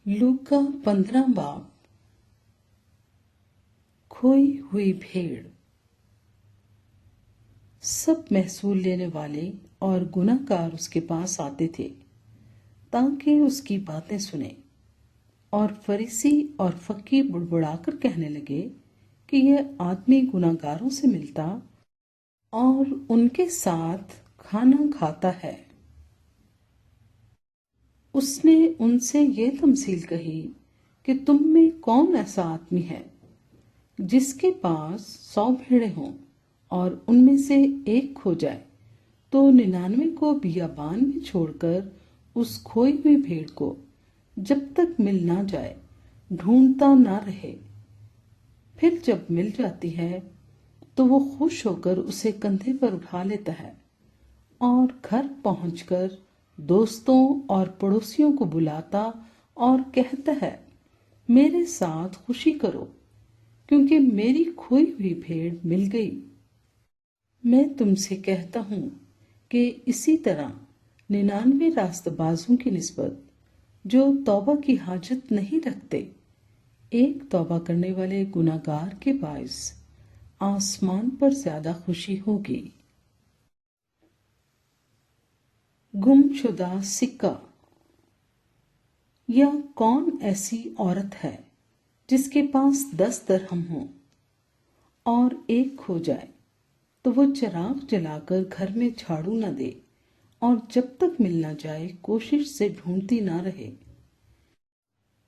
लूका 15 बाब। खोई हुई भेड़। सब महसूल लेने वाले और गुनाहगार उसके पास आते थे ताकि उसकी बातें सुने। और फरीसी और फकीर बुड़बुड़ाकर कहने लगे कि यह आदमी गुनाहगारों से मिलता और उनके साथ खाना खाता है। उसने उनसे ये तमसील कही कि तुम में कौन ऐसा आदमी है जिसके पास 100 भेड़ें हों और उनमें से एक खो जाए तो 99 को बियाबान में छोड़कर उस खोई हुई भेड़ को जब तक मिल ना जाए ढूंढता ना रहे। फिर जब मिल जाती है तो वो खुश होकर उसे कंधे पर उठा लेता है और घर पहुंचकर दोस्तों और पड़ोसियों को बुलाता और कहता है, मेरे साथ खुशी करो क्योंकि मेरी खोई हुई भेड़ मिल गई। मैं तुमसे कहता हूं कि इसी तरह 99 रास्तबाजों की निस्बत जो तौबा की हाजत नहीं रखते एक तौबा करने वाले गुनाहगार के बाइस आसमान पर ज्यादा खुशी होगी। गुमशुदा सिक्का। या कौन ऐसी औरत है जिसके पास 10 दरहम हो और एक खो जाए तो वो चिराग जलाकर घर में झाड़ू न दे और जब तक मिल ना जाए कोशिश से ढूंढती ना रहे।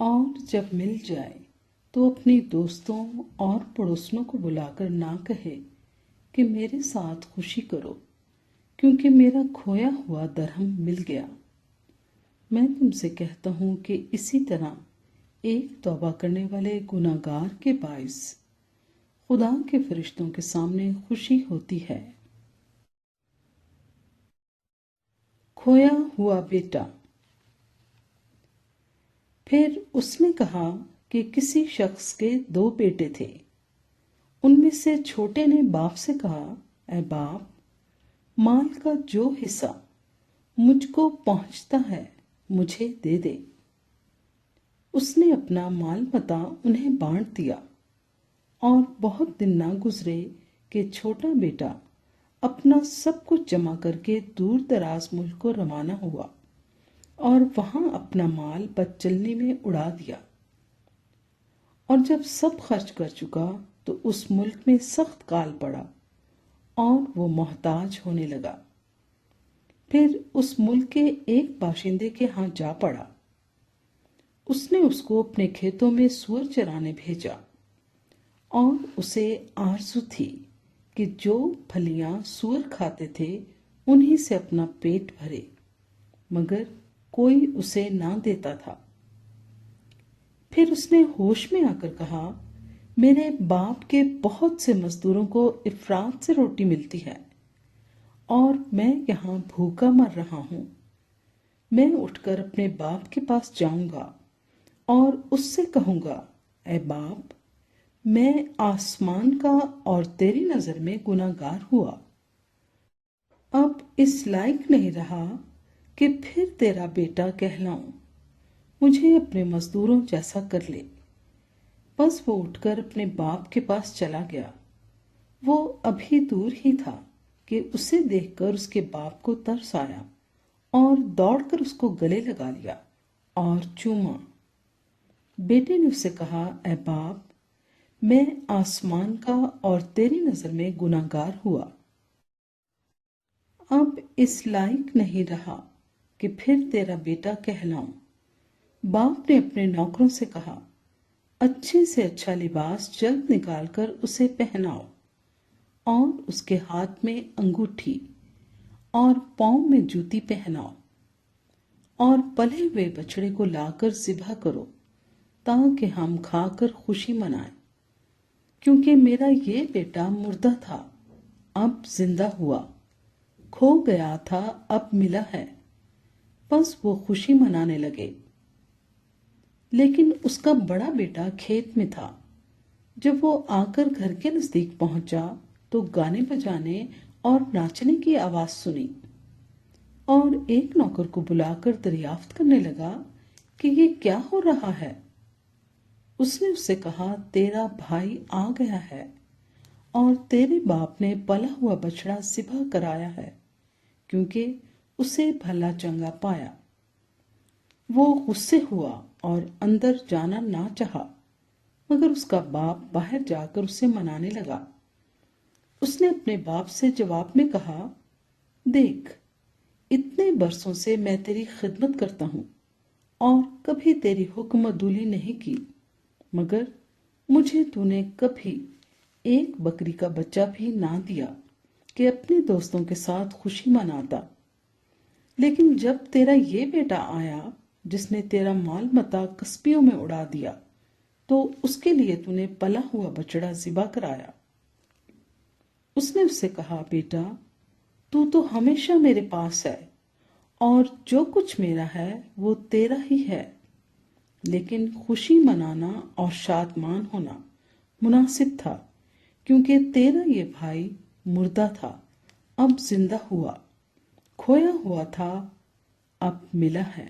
और जब मिल जाए तो अपने दोस्तों और पड़ोसियों को बुलाकर ना कहे कि मेरे साथ खुशी करो क्योंकि मेरा खोया हुआ दरहम मिल गया। मैं तुमसे कहता हूं कि इसी तरह एक तौबा करने वाले गुनाहगार के बाइस खुदा के फरिश्तों के सामने खुशी होती है। खोया हुआ बेटा। फिर उसने कहा कि किसी शख्स के 2 बेटे थे। उनमें से छोटे ने बाप से कहा, ऐ बाप, माल का जो हिस्सा मुझको पहुंचता है मुझे दे दे। उसने अपना माल मता उन्हें बांट दिया। और बहुत दिन ना गुजरे कि छोटा बेटा अपना सब कुछ जमा करके दूर दराज मुल्क को रवाना हुआ और वहां अपना माल बदचलनी में उड़ा दिया। और जब सब खर्च कर चुका तो उस मुल्क में सख्त काल पड़ा और वो मोहताज होने लगा। फिर उस मुल्क के एक बाशिंदे के हाथ जा पड़ा। उसने उसको अपने खेतों में सूअर चराने भेजा और उसे आरज़ू थी कि जो फलियां सूअर खाते थे उन्हीं से अपना पेट भरे, मगर कोई उसे ना देता था। फिर उसने होश में आकर कहा, मेरे बाप के बहुत से मजदूरों को इफरात से रोटी मिलती है और मैं यहाँ भूखा मर रहा हूं। मैं उठकर अपने बाप के पास जाऊंगा और उससे कहूंगा, ऐ बाप, मैं आसमान का और तेरी नजर में गुनाहगार हुआ। अब इस लायक नहीं रहा कि फिर तेरा बेटा कहलाऊं। मुझे अपने मजदूरों जैसा कर ले। बस वो उठकर अपने बाप के पास चला गया। वो अभी दूर ही था कि उसे देखकर उसके बाप को तरस आया और दौड़कर उसको गले लगा लिया और चूमा। बेटे ने उससे कहा, ऐ बाप, मैं आसमान का और तेरी नजर में गुनाहगार हुआ। अब इस लायक नहीं रहा कि फिर तेरा बेटा कहलाऊं। बाप ने अपने नौकरों से कहा, अच्छे से अच्छा लिबास जल्द निकालकर उसे पहनाओ और उसके हाथ में अंगूठी और पांव में जूती पहनाओ और पले हुए बछड़े को लाकर ज़िबह करो ताकि हम खाकर खुशी मनाएं। क्योंकि मेरा ये बेटा मुर्दा था, अब जिंदा हुआ, खो गया था, अब मिला है। बस वो खुशी मनाने लगे। लेकिन उसका बड़ा बेटा खेत में था। जब वो आकर घर के नजदीक पहुंचा तो गाने बजाने और नाचने की आवाज सुनी और एक नौकर को बुलाकर दरियाफ्त करने लगा کہ یہ کیا ہو رہا ہے؟ اس نے اسے کہا، تیرا بھائی آ گیا ہے اور تیرے باپ نے پلا ہوا بچڑا ذبح کرایا ہے، کیونکہ اسے بھلا چنگا پایا۔ وہ غصے ہوا اور اندر جانا نہ چاہا، مگر اس کا باپ باہر جا کر اسے منانے لگا۔ اس نے اپنے باپ سے جواب میں کہا، دیکھ، اتنے برسوں سے میں تیری خدمت کرتا ہوں اور کبھی تیری حکم عدولی نہیں کی، مگر مجھے تو نے کبھی ایک بکری کا بچہ بھی نہ دیا کہ اپنے دوستوں کے ساتھ خوشی مناتا۔ لیکن جب تیرا یہ بیٹا آیا جس نے تیرا مال متا کسبیوں میں اڑا دیا، تو اس کے لیے تو نے پلا ہوا بچڑا ذبح کرایا۔ اس نے اس سے کہا، بیٹا، تو ہمیشہ میرے پاس ہے اور جو کچھ میرا ہے وہ تیرا ہی ہے، لیکن خوشی منانا اور شادمان ہونا مناسب تھا، کیونکہ تیرا یہ بھائی مردہ تھا، اب زندہ ہوا، کھویا ہوا تھا، اب ملا ہے۔